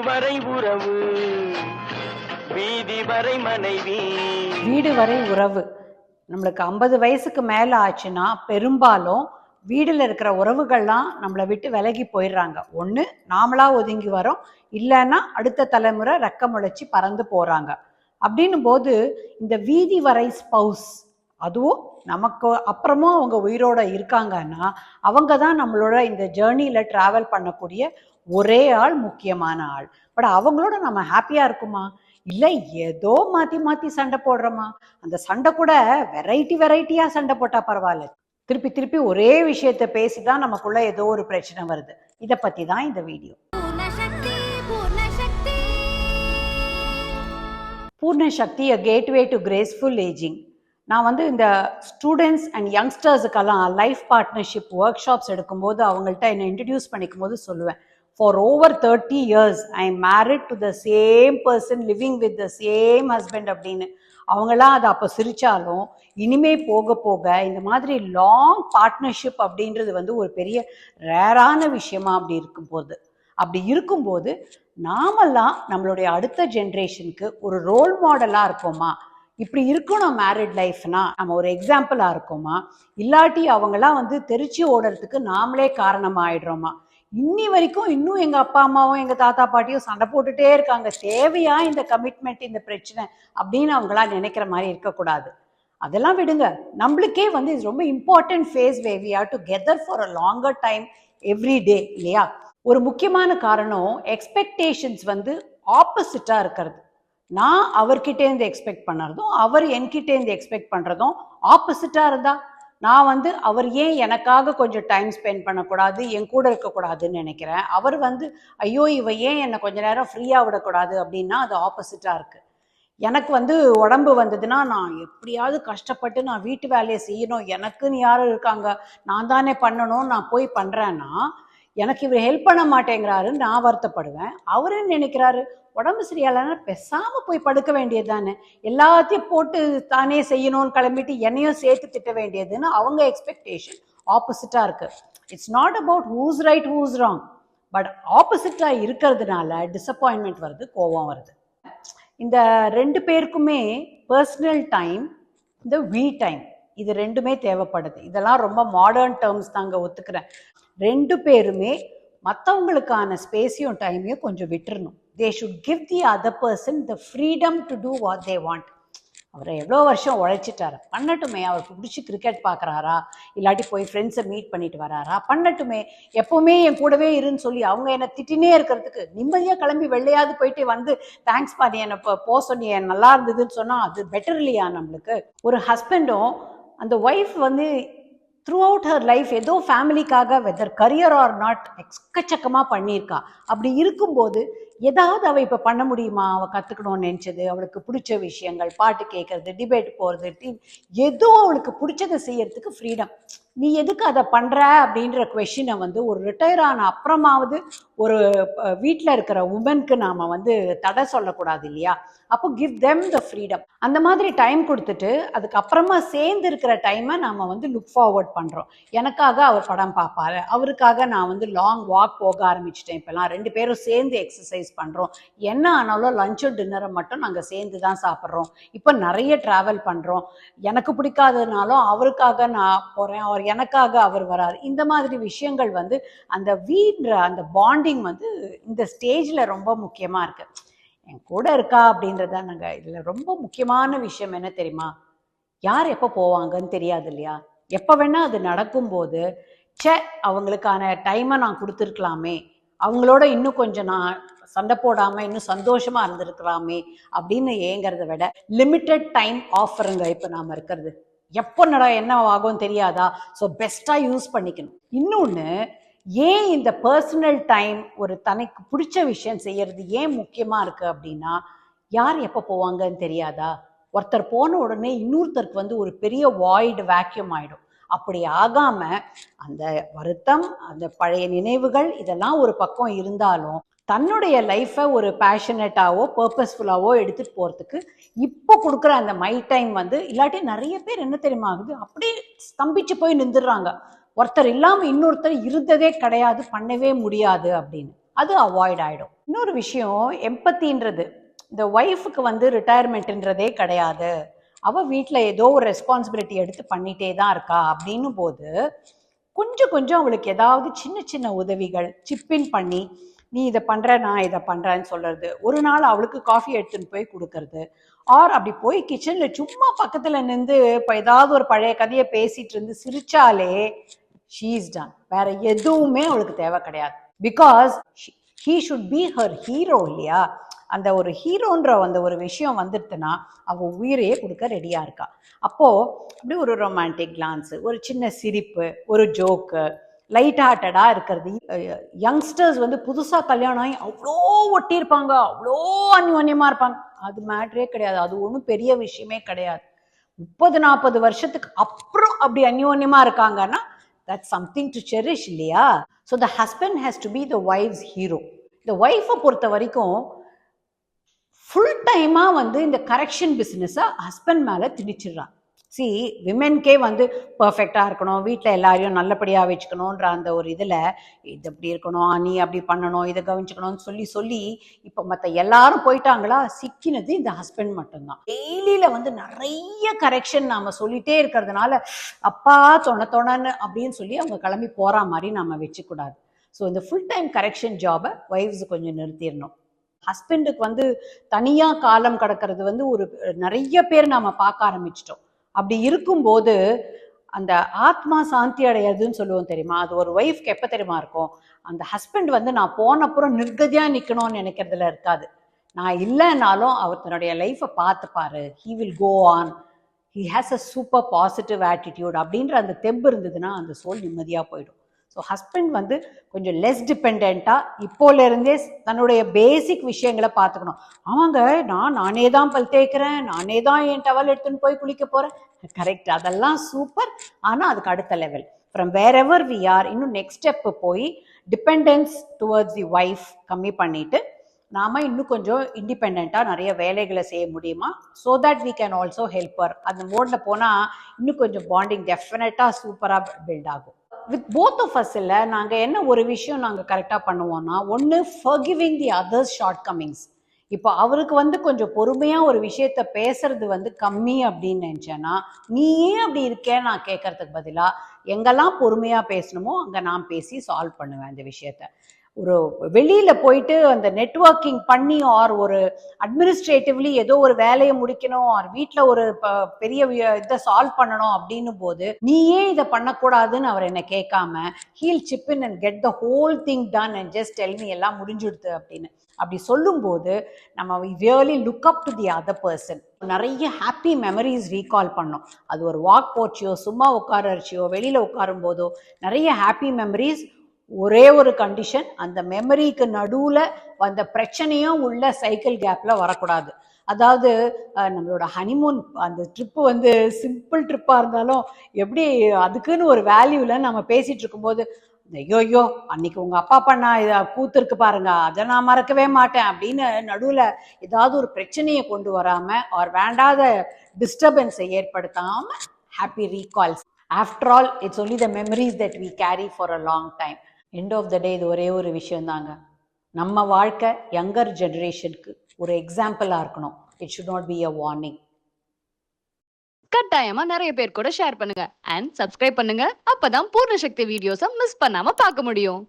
வரை உறவு, வீதி வரை மனைவி. வீடு வரை உறவு. நம்மளுக்கு 50 வயசுக்கு மேல ஆச்சுன்னா பெரும்பாலும் வீடுல இருக்கிற உறவுகள்லாம் நம்மளை விட்டு விலகி போயிடுறாங்க. ஒண்ணு நாமளா ஒதுங்கி வரோம், இல்லைன்னா அடுத்த தலைமுறை ரெக்க முளைச்சி பறந்து போறாங்க. அப்படின்னும் போது இந்த வீதி வரை ஸ்பவுஸ், அதுவும் நமக்கு அப்புறமும் அவங்க உயிரோட இருக்காங்கன்னா அவங்க தான் நம்மளோட இந்த ஜேர்னியில டிராவல் பண்ணக்கூடிய ஒரே ஆள், முக்கியமான ஆள். பட் அவங்களோட நம்ம ஹாப்பியா இருக்குமா? இல்லை, ஏதோ மாத்தி மாத்தி சண்டை போடுறோமா? அந்த சண்டை கூட வெரைட்டியா சண்டை போட்டா பரவாயில்ல, திருப்பி திருப்பி ஒரே விஷயத்த பேசிதான் நமக்குள்ள ஏதோ ஒரு பிரச்சனை வருது. இதை பத்தி தான் இந்த வீடியோ. பூர்ண சக்தி, a gateway to graceful aging. நான் வந்து இந்த ஸ்டூடெண்ட்ஸ் அண்ட் யங்ஸ்டர்ஸுக்கெல்லாம் லைஃப் பார்ட்னர்ஷிப் ஒர்க் ஷாப்ஸ் எடுக்கும்போது அவங்கள்ட்ட என்னை இன்ட்ரடியூஸ் பண்ணிக்கும் போது சொல்லுவேன், for over 30 years I am married to the same person, living with the same husband அப்படின்னு. அவங்களாம் அதை அப்போ சிரிச்சாலும் இனிமே போக போக இந்த மாதிரி லாங் பார்ட்னர்ஷிப் அப்படின்றது வந்து ஒரு பெரிய ரேரான விஷயமா அப்படி இருக்கும்போது நாமெல்லாம் நம்மளுடைய அடுத்த ஜென்ரேஷனுக்கு ஒரு ரோல் மாடலா இருக்கோமா? இப்படி இருக்கணும் மேரிட் லைஃப்னா நம்ம ஒரு எக்ஸாம்பிளா இருக்கோமா? இல்லாட்டி அவங்களாம் வந்து தெரிச்சு ஓடுறதுக்கு நாமளே காரணம் ஆயிடுறோமா? இன்னி வரைக்கும் இன்னும் எங்க அப்பா அம்மாவும் எங்க தாத்தா பாட்டியும் சண்டை போட்டுட்டே இருக்காங்க, தேவையா இந்த கமிட்மெண்ட், இந்த பிரச்சனை அப்படின்னு அவங்களா நினைக்கிற மாதிரி இருக்கக்கூடாது. அதெல்லாம் விடுங்க, நம்மளுக்கே வந்து இது ரொம்ப important phase way we have together for a longer time every day, இல்லையா? ஒரு முக்கியமான காரணம் எக்ஸ்பெக்டேஷன்ஸ் வந்து ஆப்போசிட்டா இருக்கிறது. நான் அவர்கிட்டேருந்து எக்ஸ்பெக்ட் பண்ணுறதும் அவர் என்கிட்டேருந்து எக்ஸ்பெக்ட் பண்ணுறதும் ஆப்போசிட்டா இருந்தா நான் வந்து அவர் ஏன் எனக்காக கொஞ்சம் டைம் ஸ்பெண்ட் பண்ணக்கூடாது, என் கூட இருக்கக்கூடாதுன்னு நினைக்கிறேன். அவர் வந்து ஐயோ இவ ஏன் என்னை கொஞ்ச நேரம் ஃப்ரீயா விடக்கூடாது அப்படின்னா அது ஆப்போசிட்டா இருக்கு. எனக்கு வந்து உடம்பு வந்ததுன்னா நான் எப்படியாவது கஷ்டப்பட்டு நான் வீட்டு வேலையை செய்யணும், எனக்குன்னு யாரும் இருக்காங்க, நான் தானே பண்ணணும், நான் போய் பண்றேன்னா எனக்கு இவர் ஹெல்ப் பண்ண மாட்டேங்கிறாரு, நான் வருத்தப்படுவேன். அவரு நினைக்கிறாரு உடம்பு சரியாலன்னா பெசாம போய் படுக்க வேண்டியது தானே, எல்லாத்தையும் போட்டு தானே செய்யணும்னு கிளம்பிட்டு என்னையும் சேர்த்து திட்ட வேண்டியதுன்னு அவங்க எக்ஸ்பெக்டேஷன் ஆப்போசிட்டா இருக்கு. It's not about who's right who's wrong, but ஆப்போசிட்டா இருக்கிறதுனால டிசப்பாயின்மெண்ட் வருது, கோபம் வருது. இந்த ரெண்டு பேருக்குமே பர்சனல் டைம், இந்த வி டைம், இது ரெண்டுமே தேவைப்படுது. இதெல்லாம் ரொம்ப மாடர்ன் டேர்ம்ஸ் தாங்க, ஒத்துக்கிறேன். ரெண்டு பேருமே மற்றவங்களுக்கான ஸ்பேஸையும் டைமையும் கொஞ்சம் விட்டுறணும். They should give the other person the freedom to do what they want. அவர் எவ்வளோ வருஷம் உழைச்சிட்டாரு, பண்ணட்டுமே. அவருக்கு பிடிச்சி கிரிக்கெட் பார்க்குறாரா, இல்லாட்டி போய் ஃப்ரெண்ட்ஸை மீட் பண்ணிட்டு வராரா, பண்ணட்டுமே. எப்பவுமே என் கூடவே இருன்னு சொல்லி அவங்க என்னை திட்டினே இருக்கிறதுக்கு நிம்மதியாக கிளம்பி வெள்ளையாவது போயிட்டு வந்து தேங்க்ஸ் பாடி என்னை போ சொன்னி நல்லா இருந்ததுன்னு சொன்னால் அது பெட்டர் இல்லையா நம்மளுக்கு? ஒரு ஹஸ்பண்டும் அந்த ஒய்ஃப் வந்து த்ரூ அவுட் ஹர் லைஃப் ஏதோ ஃபேமிலிக்காக வெதர் கரியர் ஆர் நாட் எக்கச்சக்கமாக பண்ணியிருக்கா. அப்படி இருக்கும்போது ஏதாவது அவள் இப்போ பண்ண முடியுமா? அவள் கற்றுக்கணும்னு நினச்சது, அவளுக்கு பிடிச்ச விஷயங்கள், பாட்டு கேட்கறது, டிபேட் போகிறது, ஏதோ அவளுக்கு பிடிச்சதை செய்யறதுக்கு ஃப்ரீடம். நீ எதுக்கு அதை பண்ணுற அப்படின்ற கொஷினை வந்து ஒரு ரிட்டையர் ஆன அப்புறமாவது ஒரு வீட்டில் இருக்கிற உமனுக்கு நாம் வந்து தடை சொல்லக்கூடாது, இல்லையா? அப்போ கிவ் தெம் த ஃப்ரீடம். அந்த மாதிரி டைம் கொடுத்துட்டு அதுக்கப்புறமா சேர்ந்து இருக்கிற டைமை நாம் வந்து லுக் ஃபார்வர்ட் பண்ணுறோம். எனக்காக அவர் படம் பார்ப்பாரு, அவருக்காக நான் வந்து லாங் வாக் போக ஆரம்பிச்சிட்டேன். இப்போலாம் ரெண்டு பேரும் சேர்ந்து எக்ஸசைஸ் பண்ணுறோம். என்ன ஆனாலும் லஞ்சும் டின்னரை மட்டும் நாங்கள் சேர்ந்து தான் சாப்பிட்றோம். இப்போ நிறைய ட்ராவல் பண்ணுறோம். எனக்கு பிடிக்காததுனாலும் அவருக்காக நான் போகிறேன், அவர் எனக்காக அவர் வராரு. இந்த மாதிரி விஷயங்கள் வந்து அந்த வீடுற அந்த பாண்டிங் வந்து இந்த ஸ்டேஜில் ரொம்ப முக்கியமாக இருக்கு. என் கூட இருக்கா அப்படின்றத நாங்கள் இதில் ரொம்ப முக்கியமான விஷயம் என்ன தெரியுமா? யார் எப்போ போவாங்கன்னு தெரியாது, இல்லையா? எப்போ வேணா அது நடக்கும்போது அவங்களுக்கான டைமை நான் கொடுத்துருக்கலாமே, அவங்களோட இன்னும் கொஞ்சம் நான் சண்டை போடாம இன்னும் சந்தோஷமா இருந்திருக்கலாமே அப்படின்னு ஏங்கிறத விட லிமிட்டட் டைம் ஆஃபருங்க இப்போ நாம இருக்கிறது. எப்போ என்ன ஆகும் தெரியாதா? ஸோ பெஸ்டா யூஸ் பண்ணிக்கணும். இன்னொன்று, ஏன் இந்த பர்சனல் டைம், ஒரு தனக்கு பிடிச்ச விஷயம் செய்யறது ஏன் முக்கியமா இருக்கு அப்படின்னா, யார் எப்போ போவாங்கன்னு தெரியாதா? ஒருத்தர் போன உடனே இன்னொருத்தருக்கு வந்து ஒரு பெரிய வாய்டு வேக்யூம் ஆயிடும். அப்படி ஆகாம அந்த வருத்தம், அந்த பழைய நினைவுகள் இதெல்லாம் ஒரு பக்கம் இருந்தாலும் தன்னுடைய லைஃப்பை ஒரு பேஷனட்டாவோ பர்பஸ்ஃபுல்லாவோ எடுத்துட்டு போறதுக்கு இப்போ கொடுக்குற அந்த மை டைம் வந்து, இல்லாட்டி நிறைய பேர் என்ன தெரியுமா ஆகுது, அப்படியே ஸ்தம்பிச்சு போய் நின்றுடுறாங்க. ஒருத்தர் இல்லாம இன்னொருத்தர் இருந்ததே கிடையாது, பண்ணவே முடியாது அப்படின்னு. அது அவாய்ட் ஆகிடும். இன்னொரு விஷயம், எம்பத்தின்றது இந்த ஒய்ஃபுக்கு வந்து ரிட்டையர்மெண்ட்ன்றதே கிடையாது, அவள் வீட்டில் ஏதோ ஒரு ரெஸ்பான்சிபிலிட்டி எடுத்து பண்ணிகிட்டே தான் இருக்கா அப்படின்னும் போது கொஞ்சம் கொஞ்சம் அவளுக்கு ஏதாவது சின்ன சின்ன உதவிகள் சிப்பின் பண்ணி, நீ இதை பண்ணுற நான் இதை பண்ணுறேன்னு சொல்கிறது, ஒரு நாள் அவளுக்கு காஃபி எடுத்துன்னு போய் கொடுக்கறது, ஆர் அப்படி போய் கிச்சனில் சும்மா பக்கத்தில் நின்று இப்போ ஏதாவது ஒரு பழைய கதையை பேசிகிட்டு இருந்து சிரிச்சாலே ஷீ இஸ் டன். வேற எதுவுமே அவளுக்கு தேவை கிடையாது. Because he should be her hero இல்லையா? அந்த ஒரு ஹீரோன்ற அந்த ஒரு விஷயம் வந்துடுதுன்னா அவள் உயிரையே கொடுக்க ரெடியாக இருக்கா. அப்போது அப்படி ஒரு ரொமான்டிக் கிளான்ஸு, ஒரு சின்ன சிரிப்பு, ஒரு ஜோக்கு, லைட் ஹார்ட்டடாக இருக்கிறது. யங்ஸ்டர்ஸ் வந்து புதுசாக கல்யாணம் ஆகி அவ்வளோ ஒட்டியிருப்பாங்க, அவ்வளோ அந்யோன்யமாக இருப்பாங்க, அது மேட்ரே கிடையாது. அது ஒன்றும் பெரிய விஷயமே கிடையாது. 30-40 வருஷத்துக்கு அப்புறம் அப்படி அந்யோன்யமாக இருக்காங்கன்னா that's something to cherish இல்லையா? So the husband has to be the wife's hero. இந்த ஒய்ஃபை பொறுத்த வரைக்கும் ஃபுல் டைமாக வந்து இந்த கரெக்ஷன் பிஸ்னஸை ஹஸ்பண்ட் மேலே திணிச்சிடுறான். சி, விமென்கே வந்து பர்ஃபெக்டாக இருக்கணும், வீட்டில் எல்லாரையும் நல்லபடியாக வச்சுக்கணுன்ற அந்த ஒரு இதில் இது அப்படி இருக்கணும், நீ அப்படி பண்ணணும், இதை கவனிச்சுக்கணும்னு சொல்லி சொல்லி இப்போ மற்ற எல்லாரும் போயிட்டாங்களா, சிக்கினது இந்த ஹஸ்பண்ட் மட்டும்தான். டெய்லியில் வந்து நிறைய கரெக்ஷன் நாம் சொல்லிகிட்டே இருக்கிறதுனால அப்பா தொணன்னு அப்படின்னு சொல்லி அவங்க கிளம்பி போகிற மாதிரி நம்ம வச்சுக்கூடாது. ஸோ இந்த ஃபுல் டைம் கரெக்ஷன் ஜாபை ஒய்ஃப்ஸ் கொஞ்சம் நிறுத்திடணும். ஹஸ்பண்டுக்கு வந்து தனியாக காலம் கடக்கிறது வந்து ஒரு நிறைய பேர் நாம் பார்க்க ஆரம்பிச்சிட்டோம். அப்படி இருக்கும்போது அந்த ஆத்மா சாந்தி அடையாதுன்னு சொல்லுவோம் தெரியுமா? அது ஒரு ஒய்ஃப்க்கு எப்போ தெரியுமா இருக்கும்? அந்த ஹஸ்பண்ட் வந்து நான் போன அப்புறம் நிர்கதியாக நிற்கணும்னு நினைக்கிறதுல இருக்காது. நான் இல்லைன்னாலும் அவர் தன்னுடைய லைஃப்பை பார்த்துப்பாரு, he will go on, he has a super positive attitude அப்படின்ற அந்த தெம்பு இருந்ததுன்னா அந்த சோல் நிம்மதியாக போயிடும். ஸோ ஹஸ்பண்ட் வந்து கொஞ்சம் லெஸ் டிபெண்ட்டாக இப்போலேருந்தே தன்னுடைய பேசிக் விஷயங்களை பார்த்துக்கணும். ஆமாங்க, நானே தான் பல் தேய்க்கிறேன், நானே தான் என் டவல் எடுத்துன்னு போய் குளிக்க போகிறேன், கரெக்ட், அதெல்லாம் சூப்பர். ஆனால் அதுக்கு அடுத்த level from wherever we are, இன்னும் நெக்ஸ்ட் ஸ்டெப்பு போய் டிபெண்டன்ஸ் டுவர்ட்ஸ் தி ஒய்ஃப் கம்மி பண்ணிவிட்டு நாம் இன்னும் கொஞ்சம் இண்டிபெண்ட்டாக நிறைய வேலைகளை செய்ய முடியுமா? So that we can also helper. அந்த மோடில் போனால் இன்னும் கொஞ்சம் பாண்டிங் டெஃபினட்டாக சூப்பராக பில்ட் ஆகும். வித் போத் ஆஃப் அஸ் இல்லை, நாங்கள் என்ன ஒரு விஷயம் நாங்கள் கரெக்டாக பண்ணுவோம்னா, ஒன்று ஃபர்கிவிங் தி அதர்ஸ் ஷார்ட் கம்மிங்ஸ். இப்போ அவருக்கு வந்து கொஞ்சம் பொறுமையாக ஒரு விஷயத்த பேசுறது வந்து கம்மி அப்படின்னு நினச்சேன்னா, நீ ஏன் அப்படி இருக்கேன்னு நான் கேட்கறதுக்கு பதிலாக எங்கெல்லாம் பொறுமையாக பேசணுமோ அங்கே நான் பேசி சால்வ் பண்ணுவேன் அந்த விஷயத்த. ஒரு வெளியில் போயிட்டு அந்த நெட்வொர்க்கிங் பண்ணி ஆர் ஒரு அட்மினிஸ்ட்ரேட்டிவ்லி ஏதோ ஒரு வேலையை முடிக்கணும் ஆர் வீட்டில் ஒரு பெரிய இதை சால்வ் பண்ணணும் அப்படின்னும் போது நீ ஏன் இதை பண்ணக்கூடாதுன்னு அவர் என்னை கேட்காம ஹீல் சிப்பின் and get the whole thing done and just tell me எல்லாம் முடிஞ்சுடுது அப்படின்னு அப்படி சொல்லும்போது நம்ம really look up to the other person. நிறைய ஹாப்பி மெமரிஸ் ரீகால் பண்ணோம். அது ஒரு வாக் போச்சியோ, சும்மா உட்காரச்சியோ, வெளியில் உட்காரும் போதோ நிறைய ஹாப்பி மெமரிஸ். ஒரே ஒரு கண்டிஷன், அந்த மெமரிக்கு நடுவில் வந்த பிரச்சனையும் உள்ள சைக்கிள் கேப்பில் வரக்கூடாது. அதாவது நம்மளோட ஹனிமூன் அந்த ட்ரிப்பு வந்து சிம்பிள் ட்ரிப்பாக இருந்தாலும் எப்படி அதுக்குன்னு ஒரு வேல்யூவில் நம்ம பேசிகிட்டு இருக்கும்போது ஐயோயோ அன்னைக்கு உங்கள் அப்பா பண்ணா இதை கூத்துருக்கு பாருங்க, அதை நான் மறக்கவே மாட்டேன் அப்படின்னு நடுவில் ஏதாவது ஒரு பிரச்சனையை கொண்டு வராமல் ஒரு வேண்டாத டிஸ்டர்பன்ஸை ஏற்படுத்தாமல் happy recalls. After all it's only the memories that we carry for a long time. End of the day இது ஒரே ஒரு விஷயம் தாங்க, நம்ம வாழ்க்கை யங்கர் ஜெனரேஷனுக்கு ஒரு எக்ஸாம்பிளாக இருக்கணும். It should not be a warning. கட்டாயமா நிறைய பேர் கூட ஷேர் பண்ணுங்க அண்ட் சப்ஸ்கிரைப் பண்ணுங்க. அப்பதான் பூர்ண சக்தி வீடியோஸை மிஸ் பண்ணாம பார்க்க முடியும்.